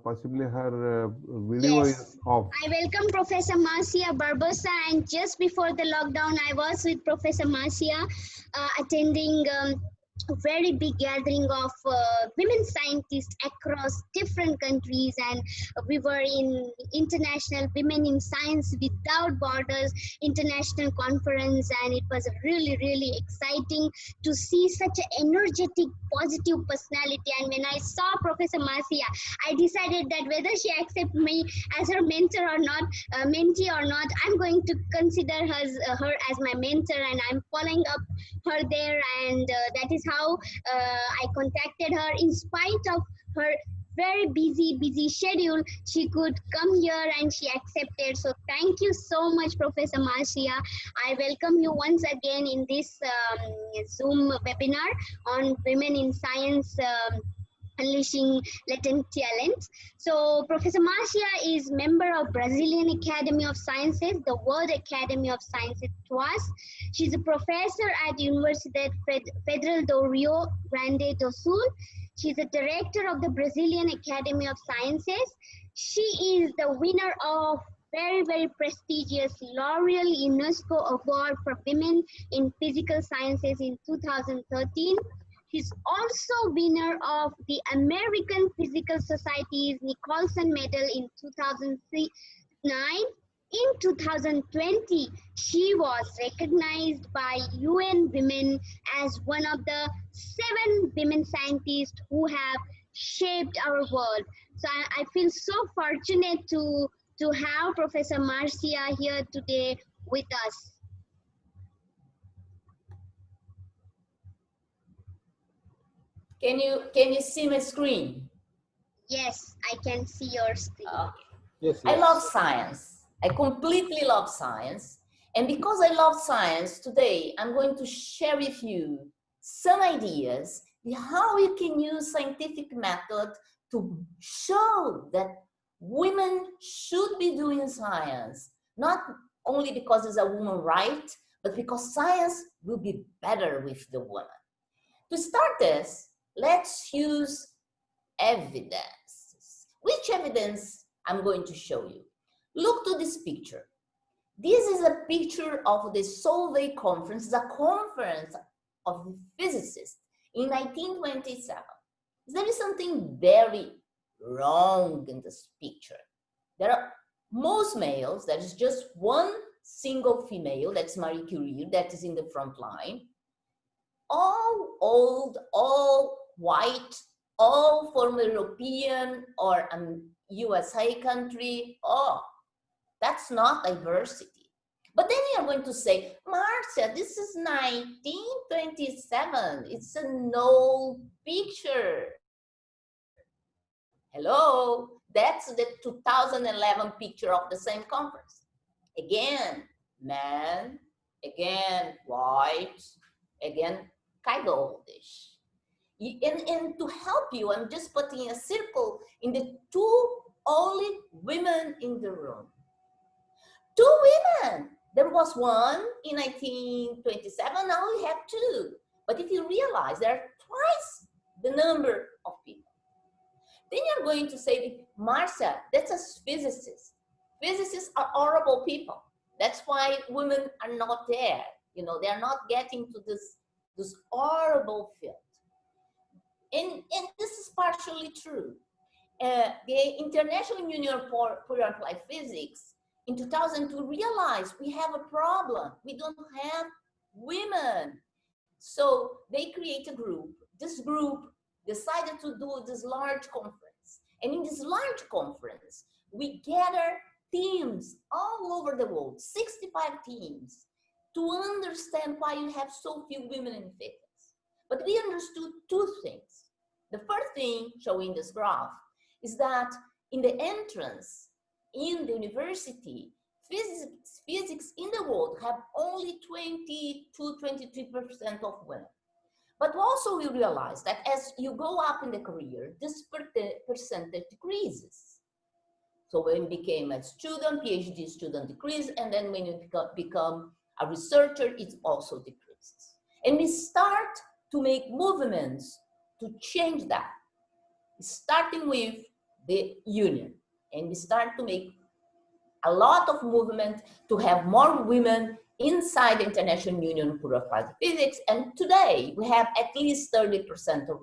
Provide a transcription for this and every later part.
Possibly her video is Yes. off. I welcome Professor Marcia Barbosa, and just before the lockdown, I was with Professor Marcia attending a very big gathering of women scientists across different countries, and we were in International Women in Science Without Borders International Conference, and it was really, really exciting to see such an energetic, positive personality. And when I saw Professor Marcia, I decided that whether she accepts me as her mentor or not, mentee or not, I'm going to consider her as my mentor, and I'm following up her there, and that is how I contacted her. In spite of her very busy schedule, she could come here and she accepted. So thank you so much, Professor Marcia. I welcome you once again in this Zoom webinar on women in science, unleashing latent talents. So Professor Marcia is member of Brazilian Academy of Sciences, the World Academy of Sciences, TWAS. She's a professor at Universidade Federal do Rio Grande do Sul. She's a director of the Brazilian Academy of Sciences. She is the winner of very prestigious Loreal-Unesco Award for Women in Physical Sciences in 2013. She's also winner of the American Physical Society's Nicholson Medal in 2009. In 2020, she was recognized by UN Women as one of the 7 women scientists who have shaped our world. So I feel so fortunate to have Professor Marcia here today with us. Can you see my screen? Yes, I can see your screen. Yes, I love science. I completely love science. And because I love science, today I'm going to share with you some ideas how you can use scientific method to show that women should be doing science, not only because it's a woman right, but because science will be better with the woman. To start this, let's use evidence. Which evidence I'm going to show you? Look to this picture. This is a picture of the Solvay conference, the conference of physicists in 1927. There is something very wrong in this picture. There are most males, there is just one single female, that's Marie Curie, that is in the front line. All old, all white, all from European or USA country. Oh, that's not diversity. But then you're going to say, Marcia, this is 1927. It's an old picture. Hello, that's the 2011 picture of the same conference. Again, man, again, white, again, kind of oldish. And to help you, I'm just putting a circle in the 2 only women in the room. 2 women. There was one in 1927, now we have 2. But if you realize there are twice the number of people. Then you're going to say, Marcia, that's a physicist. Physicists are horrible people. That's why women are not there. You know, they're not getting to this horrible field. And this is partially true. The International Union for Applied Physics in 2002 realized we have a problem. We don't have women. So they create a group. This group decided to do this large conference. And in this large conference, we gather teams all over the world, 65 teams, to understand why you have so few women in physics. But we understood 2 things. The first thing showing this graph is that in the entrance in the university, physics in the world have only 22–23% of women. But also we realize that as you go up in the career, this percentage decreases. So when you became a student, PhD student decreases, and then when you become a researcher, it also decreases. And we start to make movements to change that, starting with the union. And we start to make a lot of movement to have more women inside the International Union for Applied Physics. And today we have at least 30% of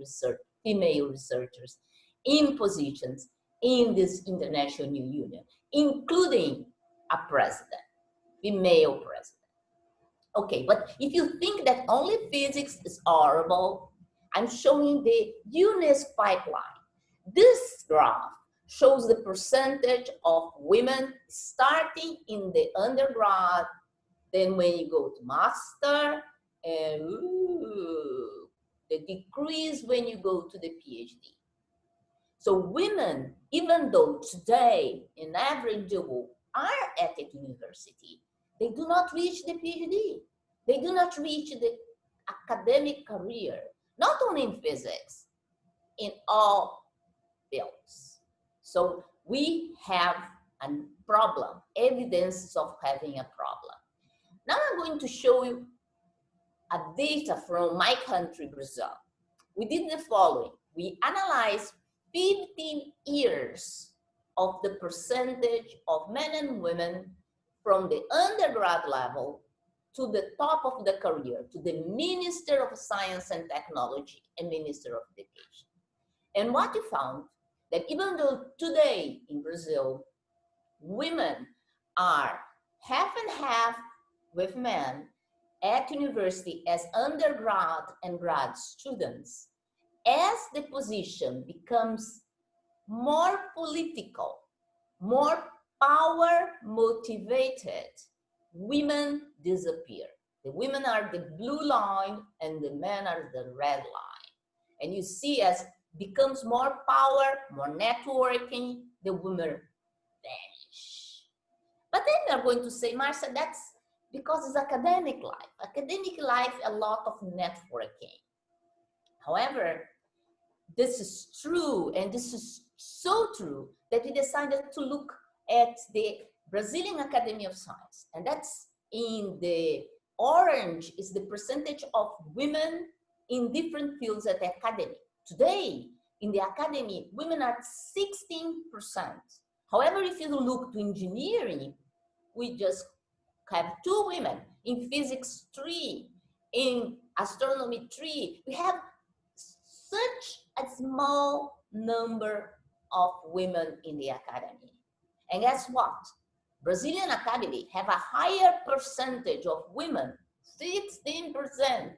female researchers in positions in this International Union, including a president, female president. Okay, but if you think that only physics is horrible, I'm showing the UNESCO pipeline. This graph shows the percentage of women starting in the undergrad, then when you go to master, and the decrease when you go to the PhD. So women, even though today in average are at the university, they do not reach the PhD. They do not reach the academic career, not only in physics, in all fields. So we have a problem, evidence of having a problem. Now I'm going to show you a data from my country, Brazil. We did the following. We analyzed 15 years of the percentage of men and women from the undergrad level to the top of the career, to the Minister of Science and Technology and Minister of Education. And what you found, that even though today in Brazil, women are half and half with men at university as undergrad and grad students, as the position becomes more political, more power motivated, women disappear. The women are the blue line and the men are the red line. And you see, as becomes more power, more networking, the women vanish. But then they're going to say, Marcia, that's because it's academic life. Academic life, a lot of networking. However, this is true, and this is so true that we decided to look at the Brazilian Academy of Science. And that's in the orange is the percentage of women in different fields at the academy. Today, in the academy, women are 16%. However, if you look to engineering, we just have 2 women, in physics 3, in astronomy 3. We have such a small number of women in the academy. And guess what? Brazilian Academy have a higher percentage of women, 16%.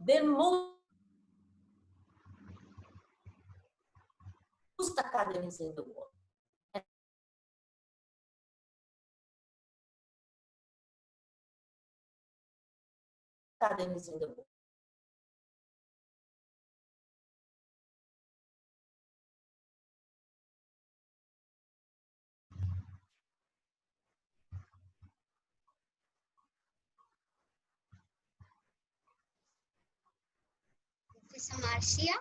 Than most academies in the world. Academies in the world. Professor Marcia.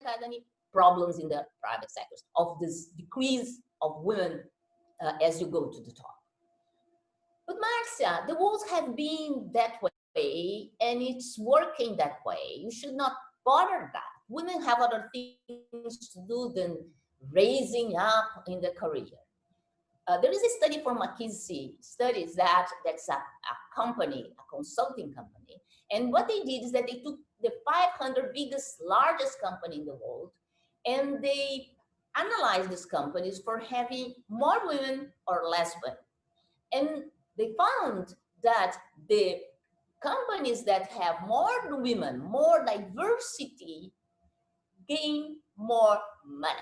Academy problems in the private sectors of this decrease of women as you go to the top. But Marcia, the rules have been that way and it's working that way. You should not bother that. Women have other things to do than raising up in the career. There is a study from McKinsey studies that's a company, a consulting company. And what they did is that they took the 500 largest company in the world, and they analyzed these companies for having more women or less women. And they found that the companies that have more women, more diversity, gain more money.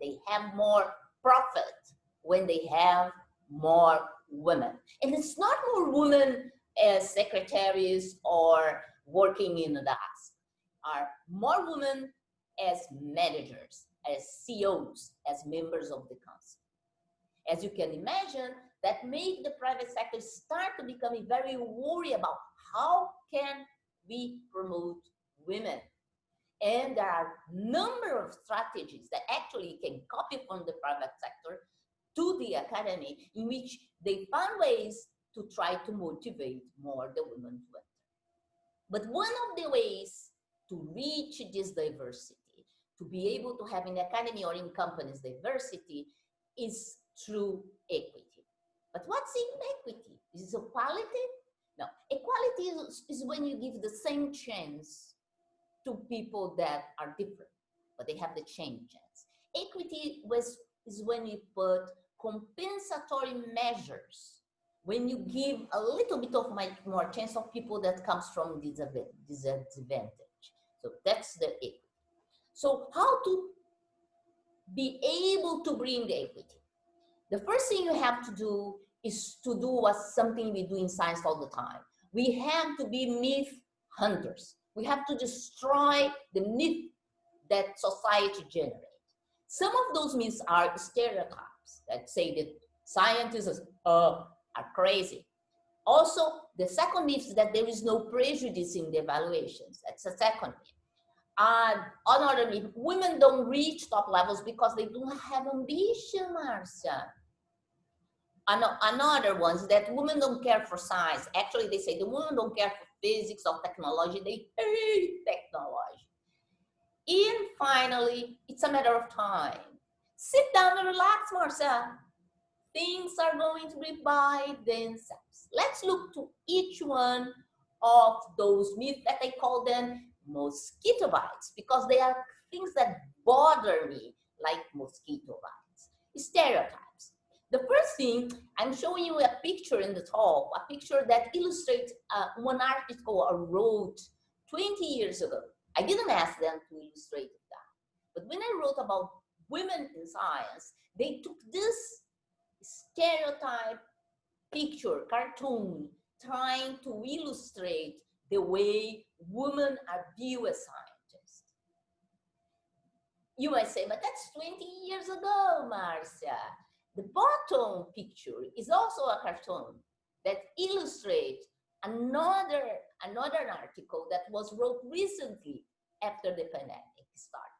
They have more profit when they have more women. And it's not more women as secretaries or working in the desk, are more women as managers, as CEOs, as members of the council. As you can imagine, that make the private sector start to become very worried about how can we promote women. And there are a number of strategies that actually can copy from the private sector to the academy, in which they find ways to try to motivate more the women to enter. But one of the ways to reach this diversity, to be able to have in the academy or in companies diversity, is through equity. But what's equity? Is it equality? No, equality is when you give the same chance to people that are different, but they have the same chance. Equity is when you put compensatory measures, when you give a little bit of more chance of people that comes from disadvantage. So that's the equity. So how to be able to bring the equity? The first thing you have to do is to do something we do in science all the time. We have to be myth hunters. We have to destroy the myth that society generates. Some of those myths are stereotypes that say that scientists are crazy. Also, the second myth is that there is no prejudice in the evaluations. That's the second myth. Another myth, women don't reach top levels because they don't have ambition, Marcia. Another one is that women don't care for science. Actually, they say the women don't care for physics or technology. They hate technology. And finally, it's a matter of time. Sit down and relax, Marcia. Things are going to be by themselves. Let's look to each one of those myths that I call them mosquito bites, because they are things that bother me, like mosquito bites. Stereotypes. The first thing, I'm showing you a picture in the top, a picture that illustrates one article I wrote 20 years ago. I didn't ask them to illustrate that. But when I wrote about women in science, they took this stereotype picture, cartoon, trying to illustrate the way women are viewed as scientists. You might say, but that's 20 years ago, Marcia. The bottom picture is also a cartoon that illustrates another article that was wrote recently after the pandemic started.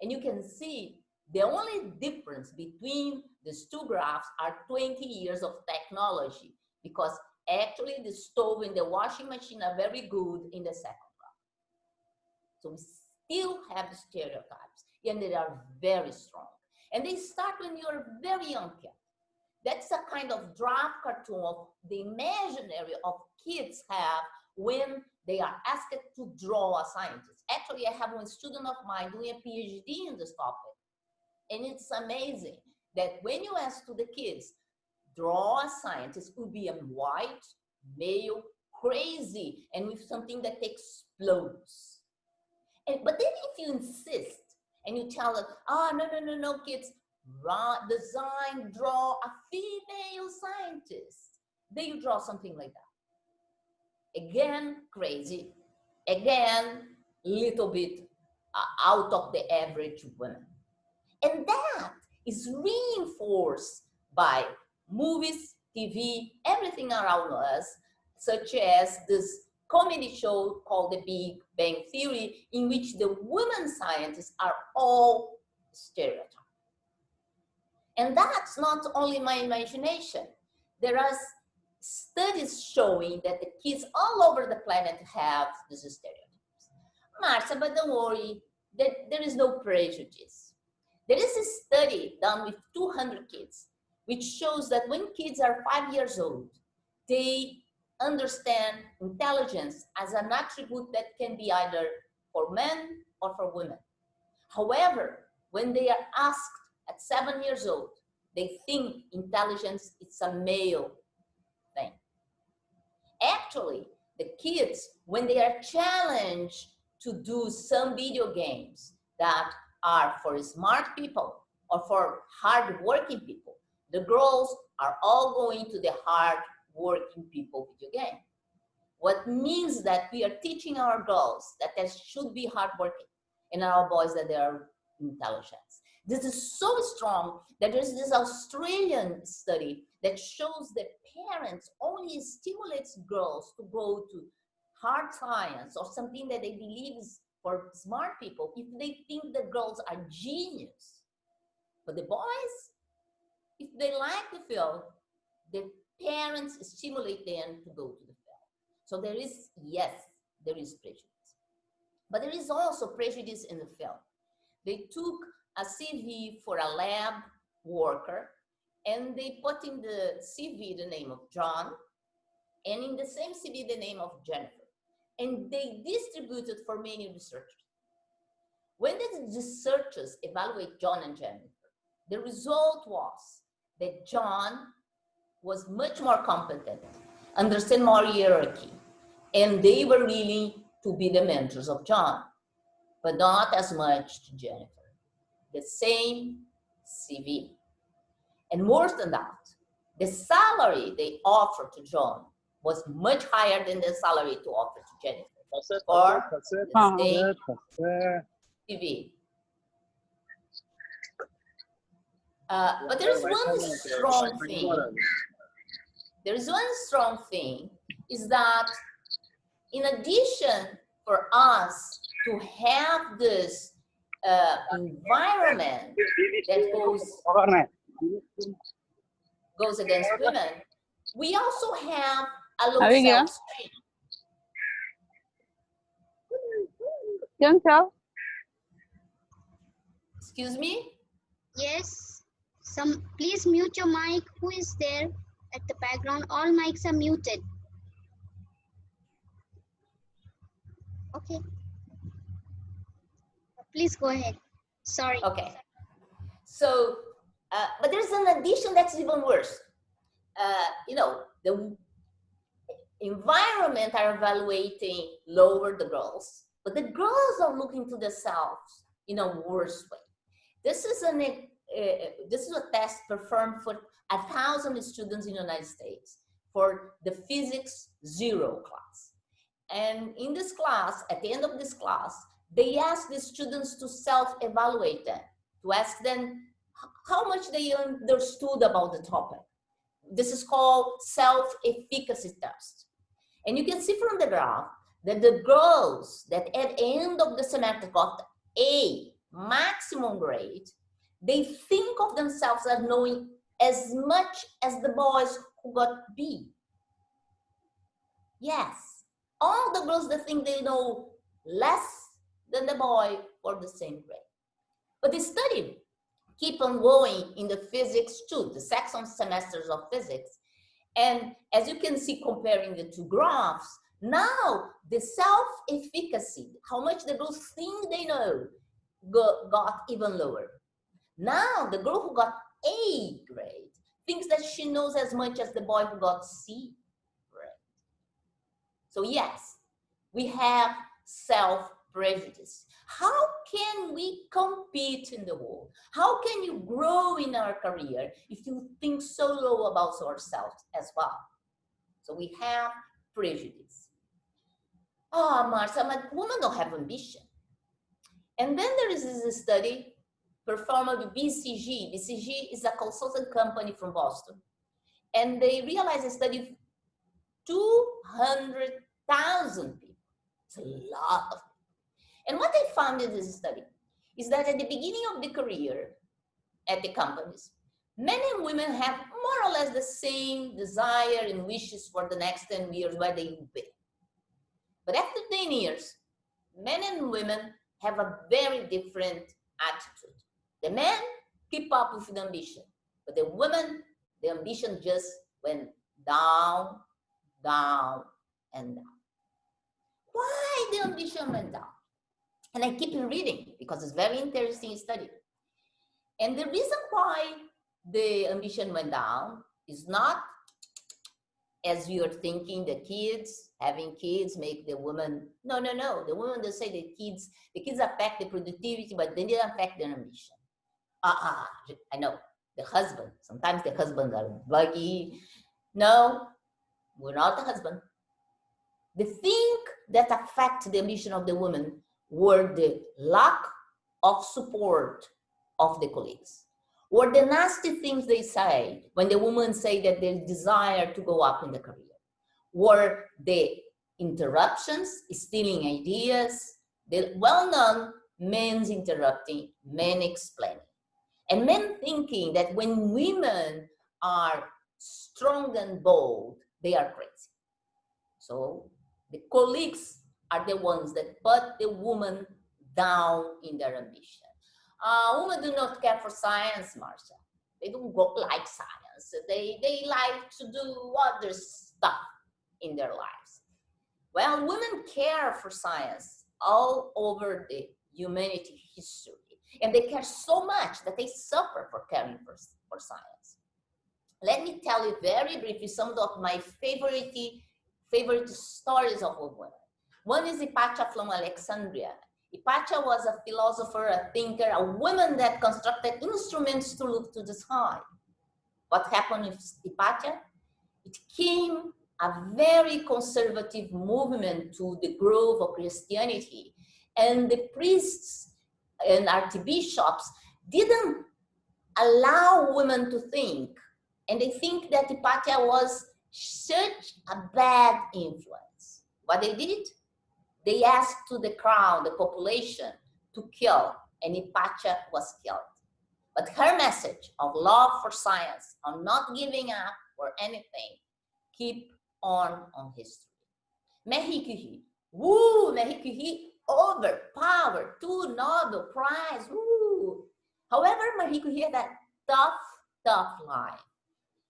And you can see the only difference between these two graphs are 20 years of technology, because actually the stove and the washing machine are very good in the second graph. So we still have stereotypes, and they are very strong. And they start when you're a very young kid. That's a kind of draft cartoon of the imaginary of kids have when they are asked to draw a scientist. Actually, I have one student of mine doing a PhD in this topic. And it's amazing that when you ask to the kids, draw a scientist, would be a white, male, crazy, and with something that explodes. But then if you insist and you tell them, no, kids, design, draw a female scientist, then you draw something like that. Again, crazy. Again, little bit out of the average woman. And that is reinforced by movies, TV, everything around us, such as this comedy show called The Big Bang Theory, in which the women scientists are all stereotyped. And that's not only my imagination. There are studies showing that the kids all over the planet have these stereotypes. Marcia, but don't worry, there is no prejudice. There is a study done with 200 kids, which shows that when kids are 5 years old, they understand intelligence as an attribute that can be either for men or for women. However, when they are asked at 7 years old, they think intelligence is a male thing. Actually, the kids, when they are challenged to do some video games that are for smart people or for hard-working people, the girls are all going to the hard-working people video game. What means that we are teaching our girls that they should be hardworking, and our boys that they are intelligent. This is so strong that there's this Australian study that shows that parents only stimulates girls to go to hard science or something that they believe is for smart people, if they think the girls are genius. But the boys, if they like the field, the parents stimulate them to go to the field. So there is, yes, there is prejudice. But there is also prejudice in the field. They took a CV for a lab worker and they put in the CV the name of John and in the same CV the name of Jennifer. And they distributed for many researchers. When the researchers evaluate John and Jennifer, the result was that John was much more competent, understand more hierarchy, and they were willing to be the mentors of John, but not as much to Jennifer. The same CV. And more than that, the salary they offered to John was much higher than the salary to offer to Jennifer for the same CV. But there is one strong thing. There is one strong thing is that in addition for us to have this environment that goes against women, we also have a low self-esteem. Excuse me? Yes. Please mute your mic. Who is there at the background? All mics are muted. Okay. Please go ahead. Sorry. Okay. So, but there's an addition that's even worse. You know, the environment are evaluating lower the girls, but the girls are looking to themselves in a worse way. This is a test performed for 1,000 students in the United States for the Physics 0 class. And in this class, at the end of this class, they ask the students to self-evaluate them, to ask them how much they understood about the topic. This is called Self-Efficacy Test. And you can see from the graph that the girls that at the end of the semester got A, maximum grade, they think of themselves as knowing as much as the boys who got B. Yes, all the girls that think they know less than the boy for the same grade. But the study keep on going in the physics too, the second semesters of physics. And as you can see, comparing the two graphs, now the self-efficacy, how much the girls think they know, got even lower. Now the girl who got A grade thinks that she knows as much as the boy who got C grade. So yes, we have self-prejudice. How can we compete in the world? How can you grow in our career if you think so low about ourselves as well? So we have prejudice. Oh, Marcia, but women don't have ambition. And then there is this study performed by BCG. BCG is a consultant company from Boston. And they realized a study of 200,000 people. It's a lot of people. And what they found in this study is that at the beginning of the career at the companies, men and women have more or less the same desire and wishes for the next 10 years where they will be. But after 10 years, men and women have a very different attitude. The men keep up with the ambition, but the women, the ambition just went down, down, and down. Why the ambition went down? And I keep reading because it's very interesting study. And the reason why the ambition went down is not as you're thinking, the kids, having kids make the woman, no. The woman, they say the kids affect the productivity, but they didn't affect their ambition. I know, the husband, sometimes the husbands are buggy. No, we're not the husband. The thing that affect the ambition of the woman were the lack of support of the colleagues, or the nasty things they say when the women say that they desire to go up in the career, or the interruptions, stealing ideas, the well-known men's interrupting, men explaining. And men thinking that when women are strong and bold, they are crazy. So the colleagues are the ones that put the woman down in their ambition. Women do not care for science, Marcia. They don't like science. They like to do other stuff in their lives. Well, women care for science all over the humanity history. And they care so much that they suffer for caring for science. Let me tell you very briefly some of my favorite stories of women. One is Pacha from Alexandria. Pacha was a philosopher, a thinker, a woman that constructed instruments to look to the sky. What happened with Pacha? It came a very conservative movement to the growth of Christianity, and the priests and archbishops didn't allow women to think, and they think that Pacha was such a bad influence. What they did? They asked to the crowd, the population, to kill, and Pacha was killed. But her message of love for science, of not giving up or anything, keep on history. Marie Curie, woo, Marie Curie overpowered, 2 Nobel Prize, woo. However, Marie Curie had a tough life.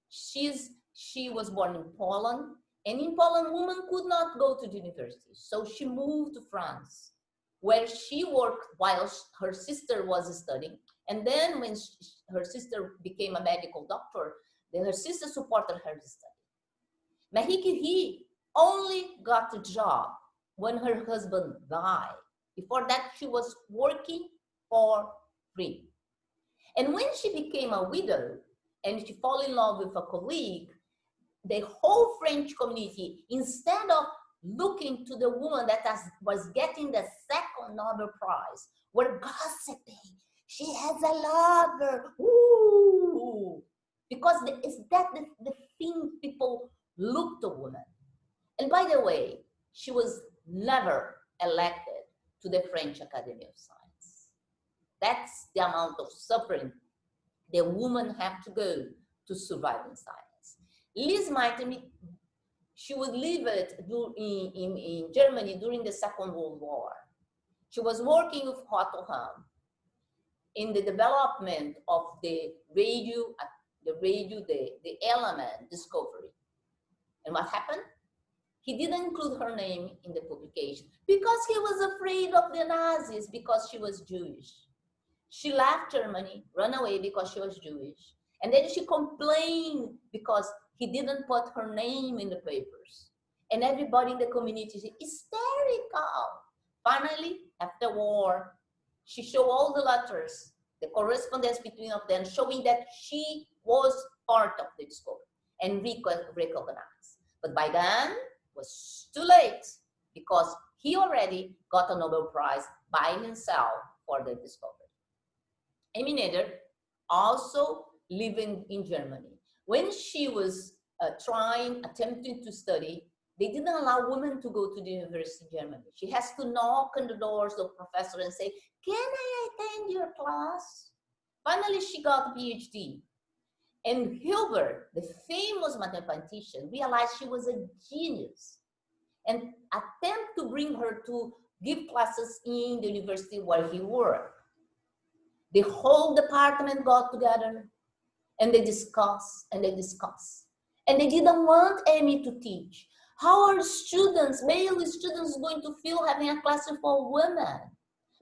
She was born in Poland, and in Poland, women could not go to the university. So she moved to France, where she worked while her sister was studying. And then when her sister became a medical doctor, then her sister supported her study. Marie Curie only got a job when her husband died. Before that, she was working for free. And when she became a widow and she fell in love with a colleague, the whole French community, instead of looking to the woman that was getting the 2nd Nobel Prize, were gossiping. She has a lover, ooh. Because is that the thing people look to women. And by the way, she was never elected to the French Academy of Science. That's the amount of suffering the women have to go to survive in science. Lise Meitner, she would live in Germany during the Second World War. She was working with Otto Hahn in the development of the element discovery. And what happened? He didn't include her name in the publication because he was afraid of the Nazis because she was Jewish. She left Germany, ran away because she was Jewish. And then she complained because he didn't put her name in the papers. And everybody in the community said, hysterical. Finally, after war, she showed all the letters, the correspondence between of them, showing that she was part of the discovery and recognized. But by then, it was too late because he already got a Nobel Prize by himself for the discovery. Amy Nader also living in Germany. When she was attempting to study, they didn't allow women to go to the university in Germany. She has to knock on the doors of professor and say, can I attend your class? Finally, she got a PhD. And Hilbert, the famous mathematician, realized she was a genius and attempted to bring her to give classes in the university where he worked. The whole department got together and they discussed and they discussed. And they didn't want Amy to teach. How are students, male students, going to feel having a class for women?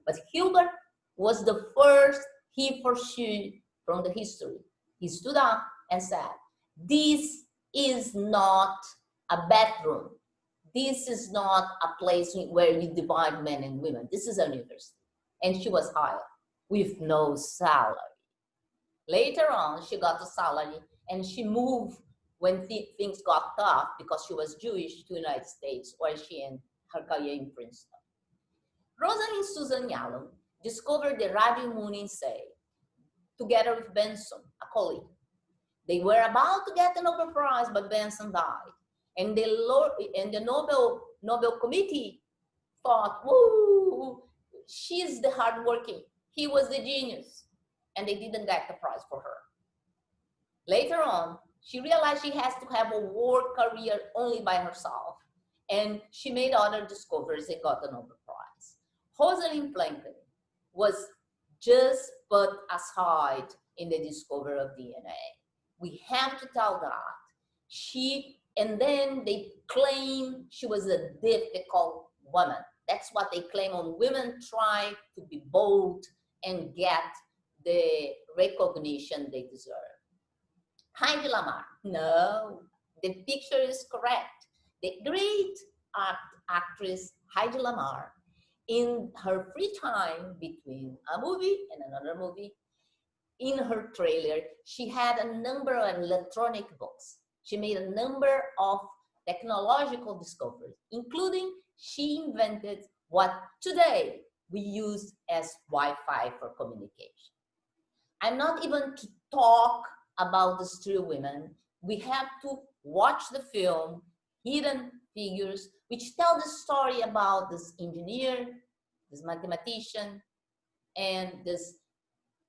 But Hilbert was the first he for she from the history. He stood up and said, this is not a bedroom. This is not a place where you divide men and women. This is a university. And she was hired with no salary. Later on, she got a salary and she moved when things got tough because she was Jewish to the United States, where she ended her career in Princeton. Rosalind Susan Yalom discovered the radioimmunin cell together with Benson, a colleague. They were about to get the Nobel Prize, but Benson died. And the Nobel Committee thought, woo, she's the hardworking. He was the genius. And they didn't get the prize for her. Later on, she realized she has to have a work career only by herself. And she made other discoveries and got the Nobel Prize. Rosalind Franklin was just put aside in the discovery of DNA. We have to tell that. And then they claim she was a difficult woman. That's what they claim when women try to be bold and get the recognition they deserve. Heidi Lamar, no, the picture is correct. The great actress Heidi Lamar, in her free time between a movie and another movie, in her trailer, she had a number of electronic books. She made a number of technological discoveries, including she invented what today we use as Wi-Fi for communication. I'm not even to talk about the Stereo Women. We have to watch the film, Hidden Figures, which tell the story about this engineer, this mathematician, and this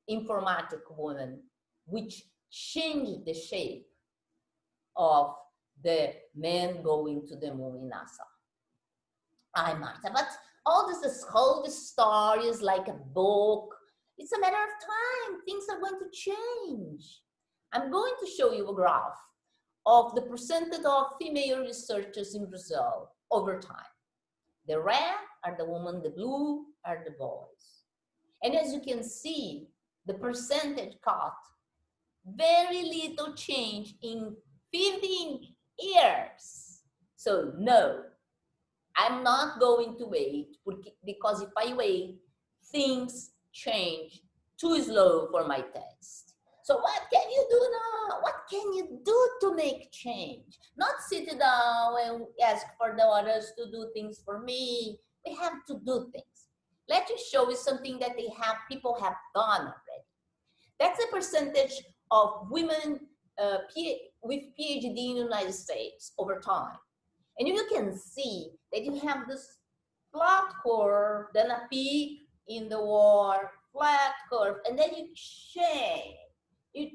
informatic woman, which changed the shape of the men going to the moon in NASA. I'm Marcia, but all this whole story is like a book. It's a matter of time. Things are going to change. I'm going to show you a graph of the percentage of female researchers in Brazil over time. The red are the women, the blue are the boys. And as you can see, the percentage cut, very little change in 15 years. So no, I'm not going to wait, because if I wait, things change too slow for my taste. So what can you do now? What can you do to make change? Not sit down and ask for the others to do things for me. We have to do things. Let me show you something that people have done already. That's the percentage of women with PhD in the United States over time. And you can see that you have this flat curve, then a peak in the war, flat curve, and then you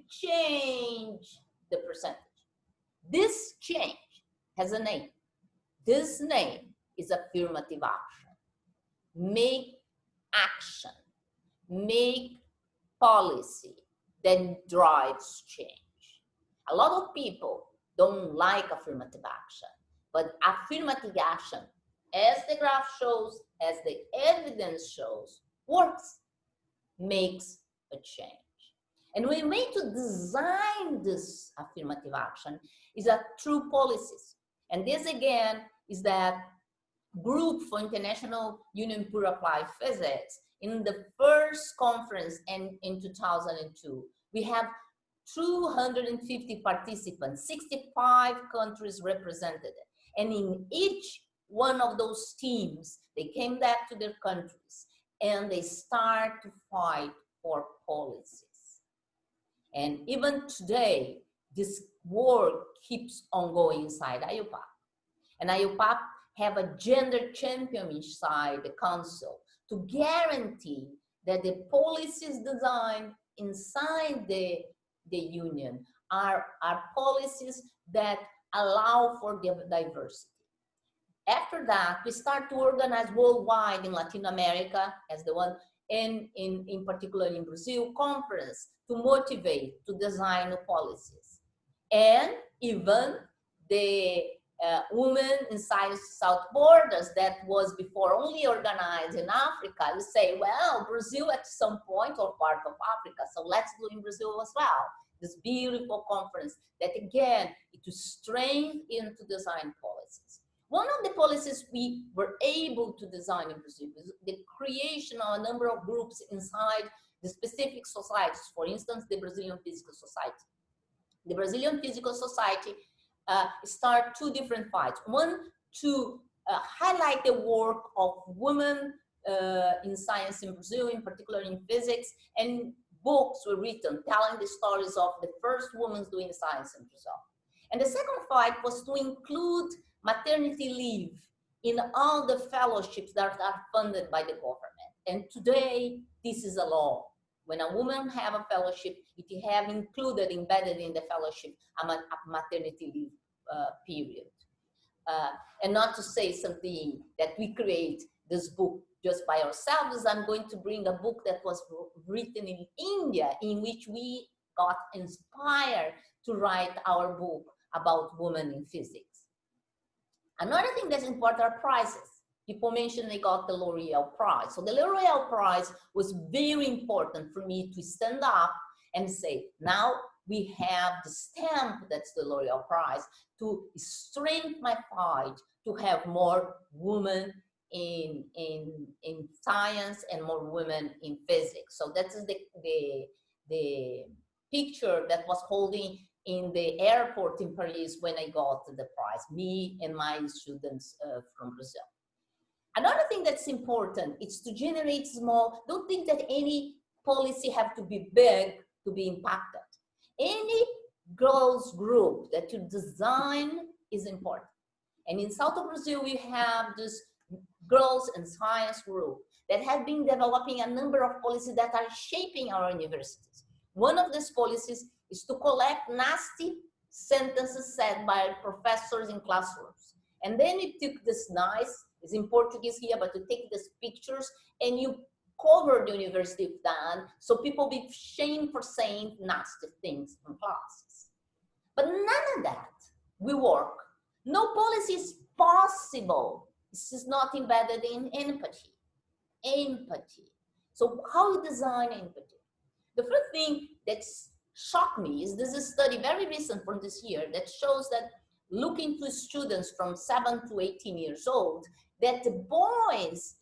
change the percentage. This change has a name. This name is affirmative action. Make action, make policy that drives change. A lot of people don't like affirmative action, but affirmative action, as the graph shows, as the evidence shows, works, makes a change. And we need to design this affirmative action is through policies. And this again is that group for International Union for Applied Physics. In the first conference in 2002, we have 250 participants, 65 countries represented. And in each one of those teams, they came back to their countries and they start to fight for policies. And even today, this work keeps on going inside IUPAP. And IUPAP have a gender champion inside the council to guarantee that the policies designed inside the union are policies that allow for the diversity. After that, we start to organize worldwide in Latin America as the one, and in particular in Brazil, conference to motivate, to design new policies. And even the Women in Science South Borders that was before only organized in Africa, you say, well, Brazil at some point or part of Africa, so let's do in Brazil as well. This beautiful conference that again, it strengthens into design policies. One of the policies we were able to design in Brazil is the creation of a number of groups inside the specific societies. For instance, the Brazilian Physical Society. The Brazilian Physical Society start two different fights. One, to highlight the work of women in science in Brazil, in particular in physics, and books were written telling the stories of the first women doing science in Brazil. And the second fight was to include maternity leave in all the fellowships that are funded by the government. And today, this is a law. When a woman have a fellowship, it have included, embedded in the fellowship, a maternity leave period. And not to say something that we create this book just by ourselves. I'm going to bring a book that was written in India, in which we got inspired to write our book about women in physics. Another thing that's important are prizes. People mentioned they got the Loreal Prize. So the Loreal Prize was very important for me to stand up and say, now we have the stamp, that's the Loreal Prize, to strengthen my fight to have more women in science and more women in physics. So that's the picture that was holding in the airport in Paris when I got the prize, me and my students from Brazil. Another thing that's important is to generate small, don't think that any policy have to be big to be impacted. Any girls group that you design is important. And in South of Brazil, we have this girls and science group that have been developing a number of policies that are shaping our universities. One of these policies is to collect nasty sentences said by professors in classrooms. And then you took this nice, it's in Portuguese here, but you take these pictures and you cover the university with that, so people be shamed for saying nasty things in classes. But none of that will work. No policy is possible. This is not embedded in empathy. Empathy. So how you design empathy? The first thing that shocked me is this study, very recent from this year, that shows that looking to students from 7 to 18 years old, that the boys,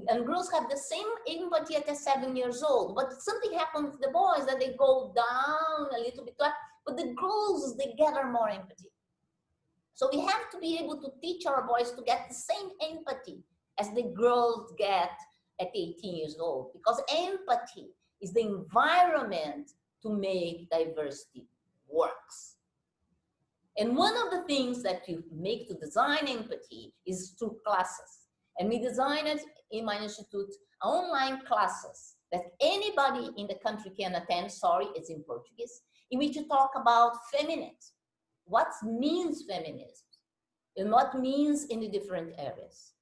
and girls have the same empathy at 7 years old, but something happens with the boys that they go down a little bit, but the girls, they gather more empathy. So we have to be able to teach our boys to get the same empathy as the girls get at 18 years old, because empathy is the environment to make diversity works. And one of the things that you make to design empathy is through classes. And we designed in my institute online classes that anybody in the country can attend, sorry, it's in Portuguese, in which you talk about feminism. What means feminism? And what means in the different areas.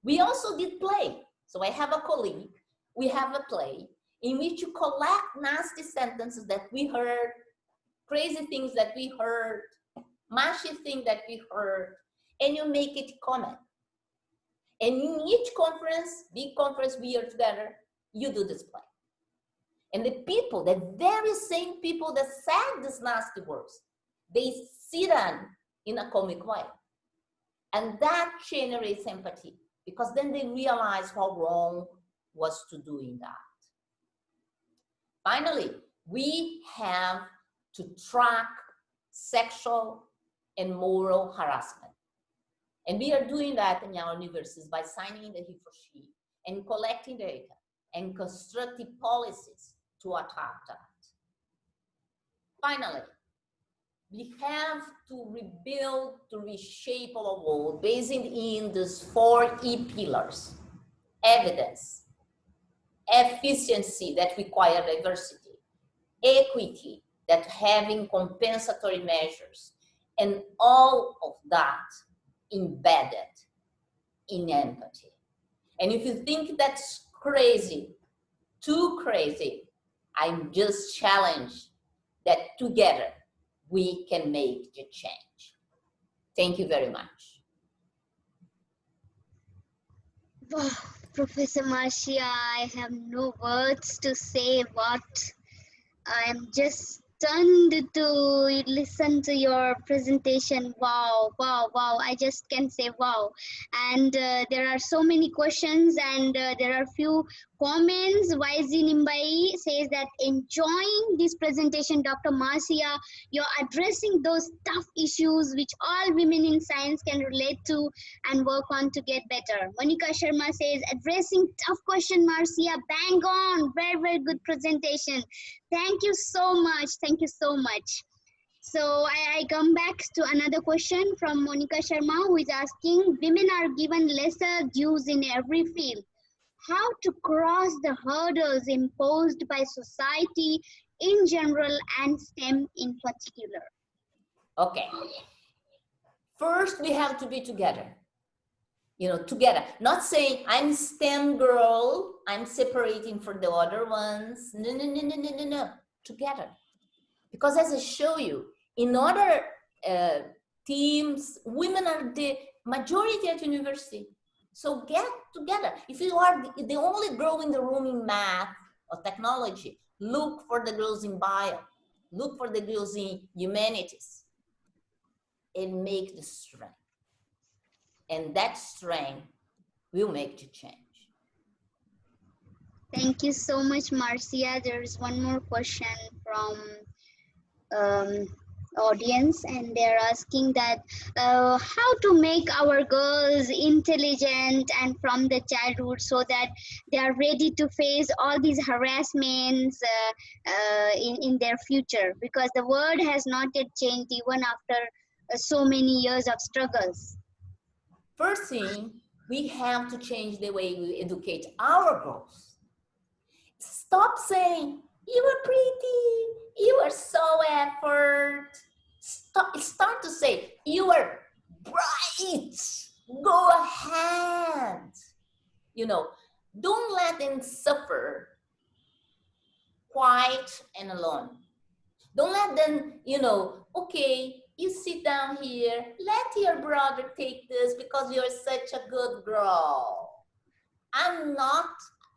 We also did play. So I have a colleague, we have a play in which you collect nasty sentences that we heard, crazy things that we heard, Marcia thing that we heard, and you make it comment. And in each conference, big conference we are together, you do this play. And the people, the very same people that said these nasty words, they sit on in a comic way. And that generates empathy, because then they realize how wrong was to doing that. Finally, we have to track sexual and moral harassment. And we are doing that in our universities by signing the he for she and collecting data and constructing policies to attack that. Finally, we have to rebuild, to reshape our world based in these 4 E pillars: evidence, efficiency that require diversity, equity that having compensatory measures, and all of that embedded in empathy. And if you think that's crazy, too crazy, I'm just challenged that together we can make the change. Thank you very much. Wow, Professor Marcia, I have no words to say. What I am just stunned to listen to your presentation. Wow, wow, wow. I just can say wow. And there are so many questions, and there are few comments. YZ Nimbai says that enjoying this presentation, Dr. Marcia, you're addressing those tough issues which all women in science can relate to and work on to get better. Monica Sharma says, addressing tough question, Marcia, bang on. Very, very good presentation. Thank you so much. Thank you so much. So I come back to another question from Monica Sharma, who is asking, women are given lesser dues in every field. How to cross the hurdles imposed by society in general and STEM in particular? Okay. First, we have to be together. You know, together. Not saying I'm STEM girl, I'm separating for the other ones. No, no, no, no, no, no, no. Together. Because as I show you, in other teams, women are the majority at university. So get together. If you are the only girl in the room in math or technology, look for the girls in bio, look for the girls in humanities, and make the strength. And that strength will make the change. Thank you so much, Marcia. There is one more question from audience, and they're asking that how to make our girls intelligent and from the childhood so that they are ready to face all these harassments in their future, because the world has not yet changed even after so many years of struggles. First thing, we have to change the way we educate our girls. Stop saying, you are pretty, you are so effort. Start to say, you are bright, go ahead. You know, don't let them suffer quiet and alone. Don't let them, you know, okay, you sit down here, let your brother take this because you're such a good girl. I'm not.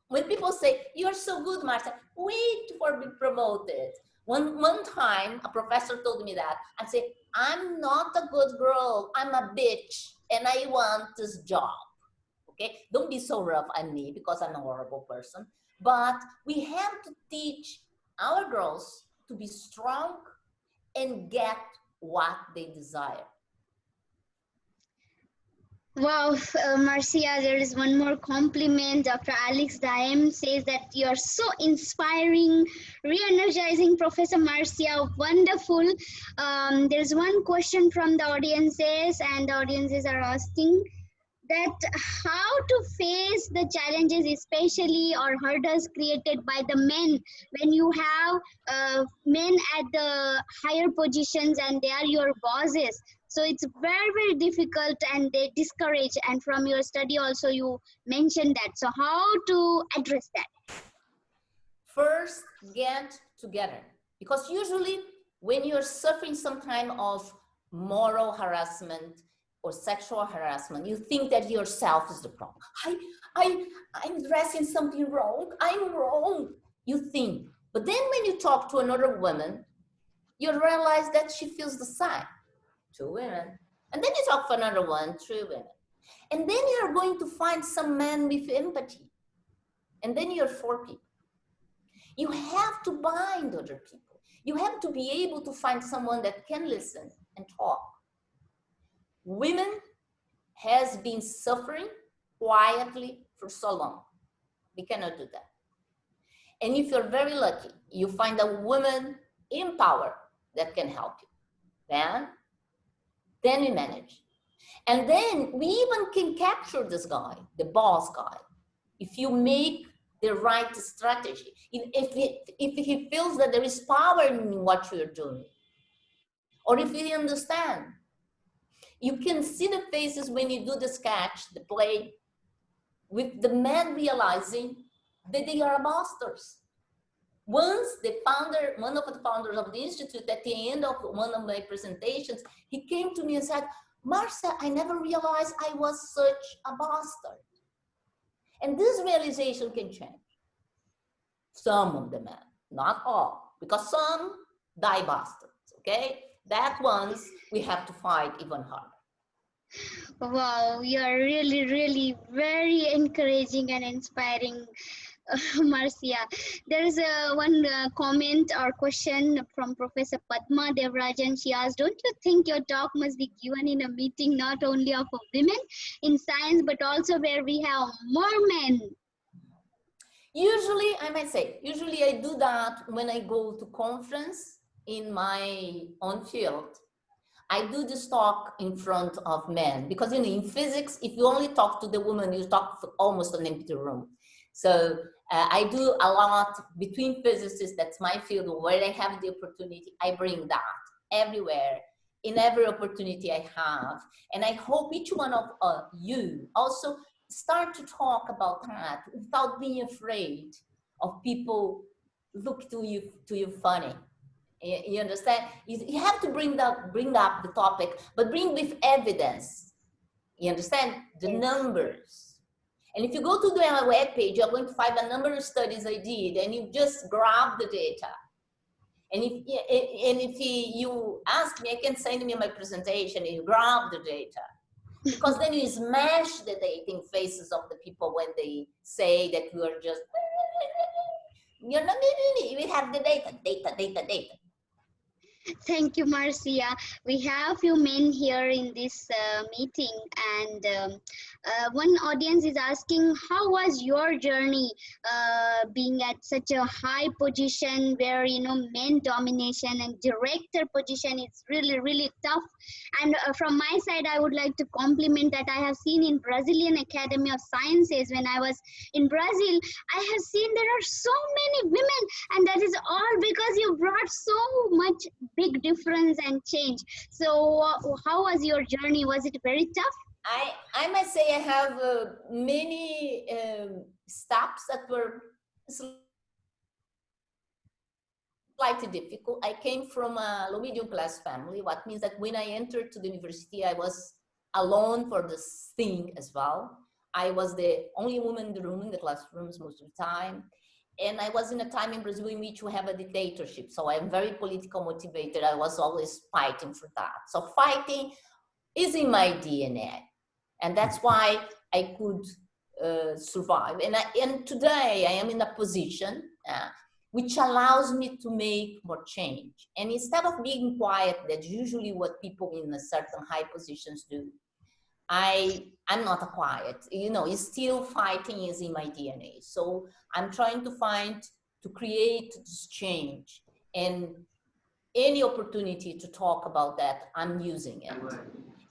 When people say, you're so good, Marcia, wait for being promoted. One time, a professor told me that. I said, I'm not a good girl. I'm a bitch, and I want this job. Okay? Don't be so rough on me because I'm a horrible person. But we have to teach our girls to be strong and get what they desire. Wow, Marcia, there is one more compliment. Dr. Alex Daim says that you are so inspiring, re-energizing, Professor Marcia, wonderful. There's one question from the audiences, and the audiences are asking that how to face the challenges, especially or hurdles created by the men when you have men at the higher positions and they are your bosses. So it's very, very difficult and they discourage, and from your study also you mentioned that. So how to address that? First, get together. Because usually when you're suffering some kind of moral harassment or sexual harassment, you think that yourself is the problem. I'm dressing something wrong, I'm wrong, you think. But then when you talk to another woman, you realize that she feels the same. 2 women. And then you talk for another one, 3 women. And then you're going to find some man with empathy. And then you're 4 people. You have to bind other people. You have to be able to find someone that can listen and talk. Women has been suffering quietly for so long. We cannot do that. And if you're very lucky, you find a woman in power that can help you. Then we manage. And then we even can capture this guy, the boss guy, if you make the right strategy. If he feels that there is power in what you're doing, or if he understands. You can see the faces when you do the sketch, the play, with the men realizing that they are masters. Once one of the founders of the institute, at the end of one of my presentations, he came to me and said, Marcia, I never realized I was such a bastard. And this realization can change some of the men, not all, because some die bastards, okay? That ones we have to fight even harder. Wow, you are really, really very encouraging and inspiring, Marcia. There is one comment or question from Professor Padma Devarajan. She asked, don't you think your talk must be given in a meeting not only of women in science, but also where we have more men? Usually, I might say, usually I do that when I go to conference in my own field, I do this talk in front of men because, you know, in physics, if you only talk to the woman, you talk to almost an empty room. So I do a lot between physicists. That's my field. Where I have the opportunity, I bring that everywhere, in every opportunity I have. And I hope each one of you also start to talk about that without being afraid of people look to you funny. You understand? You have to bring up the topic, but bring with evidence. You understand? The numbers. And if you go to the web page, you're going to find a number of studies I did, and you just grab the data. And if you ask me, I can send me my presentation, and you grab the data. Because then you smash the dating faces of the people when they say that you are just, you're not, we have the data. Thank you, Marcia. We have few men here in this meeting, and one audience is asking, how was your journey being at such a high position where, you know, men domination and director position is really, really tough. And from my side, I would like to compliment that I have seen in Brazilian Academy of Sciences. When I was in Brazil, I have seen there are so many women, and that is all because you brought so much big difference and change. So how was your journey? Was it very tough? I must say I have many steps that were slightly difficult. I came from a low medium class family, what means that when I entered to the university, I was alone for this thing as well. I was the only woman in the room, in the classrooms most of the time. And I was in a time in Brazil in which we have a dictatorship. So I'm very political motivated. I was always fighting for that. So fighting is in my DNA. And that's why I could survive. And today I am in a position which allows me to make more change. And instead of being quiet, that's usually what people in a certain high positions do. I'm not a quiet, you know, it's still fighting is in my DNA. So I'm trying to create this change, and any opportunity to talk about that, I'm using it.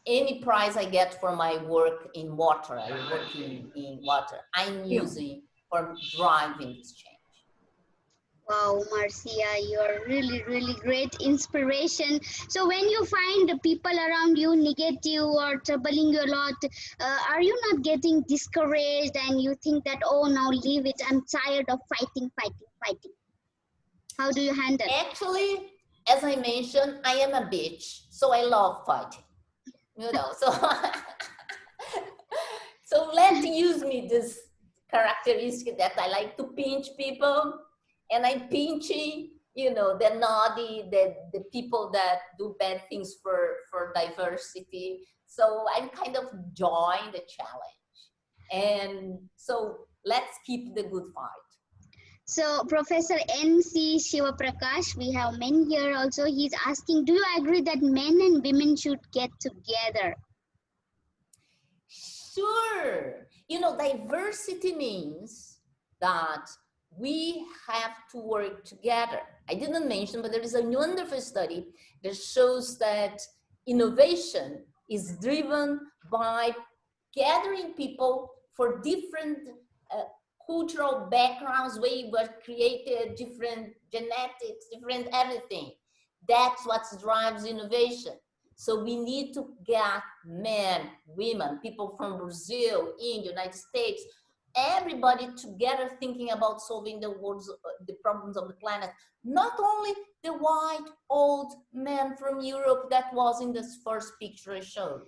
Any prize I get for my work in water, I work in water, I'm using for driving this change. Wow, Marcia, you're really, really great inspiration. So when you find the people around you negative or troubling you a lot, are you not getting discouraged and you think that, oh, now leave it, I'm tired of fighting. How do you handle? Actually, as I mentioned, I am a bitch, so I love fighting, you know, so let's use me this characteristic that I like to pinch people. And I'm pinching, you know, the naughty, the people that do bad things for diversity. So I'm kind of enjoying the challenge. And so let's keep the good fight. So Professor N.C. Shivaprakash, we have men here also. He's asking, do you agree that men and women should get together? Sure. You know, diversity means that we have to work together. I didn't mention, but there is a wonderful study that shows that innovation is driven by gathering people for different cultural backgrounds, where we were created, different genetics, different everything. That's what drives innovation. So we need to get men, women, people from Brazil, India, United States, everybody together thinking about solving the problems of the planet. Not only the white old man from Europe that was in this first picture I showed.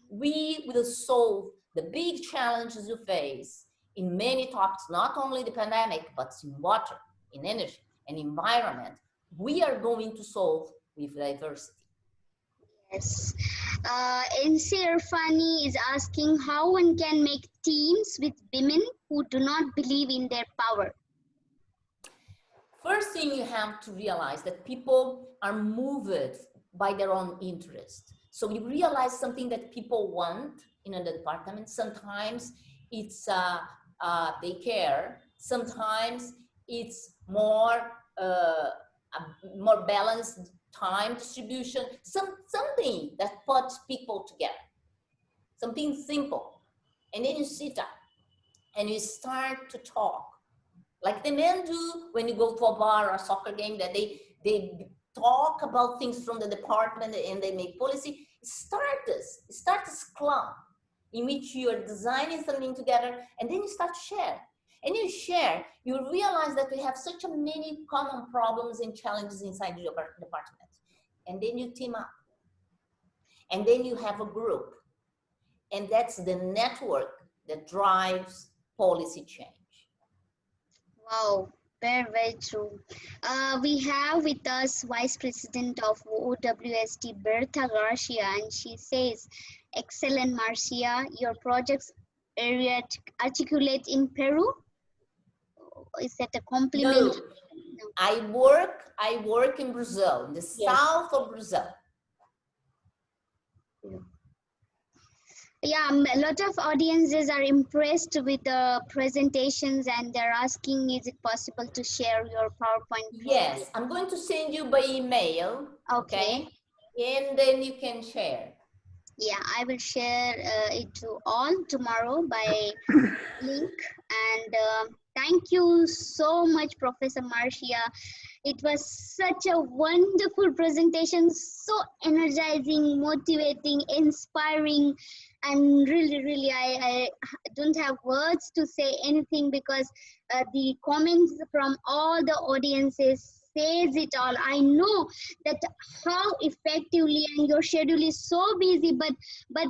We will solve the big challenges you face in many topics, not only the pandemic, but in water, in energy, and environment. We are going to solve with diversity. Yes. NC Irfani is asking how one can make teams with women who do not believe in their power. First thing you have to realize that people are moved by their own interest. So you realize something that people want in a department. Sometimes it's they care. Sometimes it's more a more balanced time distribution, something that puts people together, something simple. And then you sit down and you start to talk. Like the men do when you go to a bar or a soccer game, that they talk about things from the department and they make policy. Start this club in which you are designing something together, and then you start to share. And you share, you realize that we have such a many common problems and challenges inside your department. And then you team up. And then you have a group. And that's the network that drives policy change. Wow, very, very true. We have with us Vice President of OWST, Berta Garcia, and she says, excellent, Marcia, your project's area articulate in Peru? Is that a compliment? No, no. I work in Brazil, in the south of Brazil. Yeah, a lot of audiences are impressed with the presentations and they're asking, is it possible to share your PowerPoint? Yes, I'm going to send you by email. Okay. And then you can share. Yeah, I will share it to all tomorrow by link. And thank you so much, Professor Marcia. It was such a wonderful presentation, so energizing, motivating, inspiring, and really, I don't have words to say anything because the comments from all the audiences says it all. I know that how effectively, and your schedule is so busy, but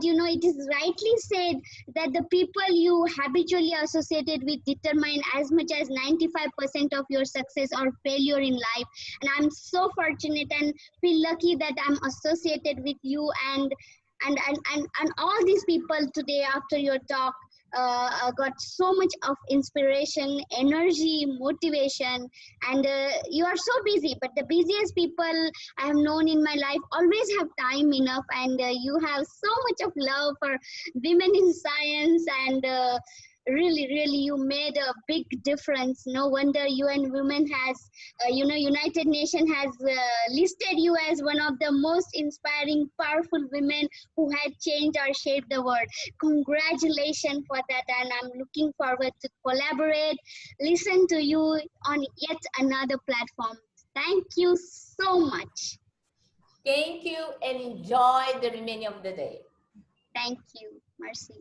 you know, it is rightly said that the people you habitually associated with determine as much as 95% of your success or failure in life. And I'm so fortunate and feel lucky that I'm associated with you and all these people today after your talk. Got so much of inspiration, energy, motivation, and you are so busy, but the busiest people I have known in my life always have time enough, and you have so much of love for women in science, and really you made a big difference. No wonder UN Women has, United Nations has listed you as one of the most inspiring, powerful women who had changed or shaped the world. Congratulations for that, and I'm looking forward to collaborate, listen to you on yet another platform. Thank you so much. Thank you, and enjoy the remaining of the day. Thank you, Marcia.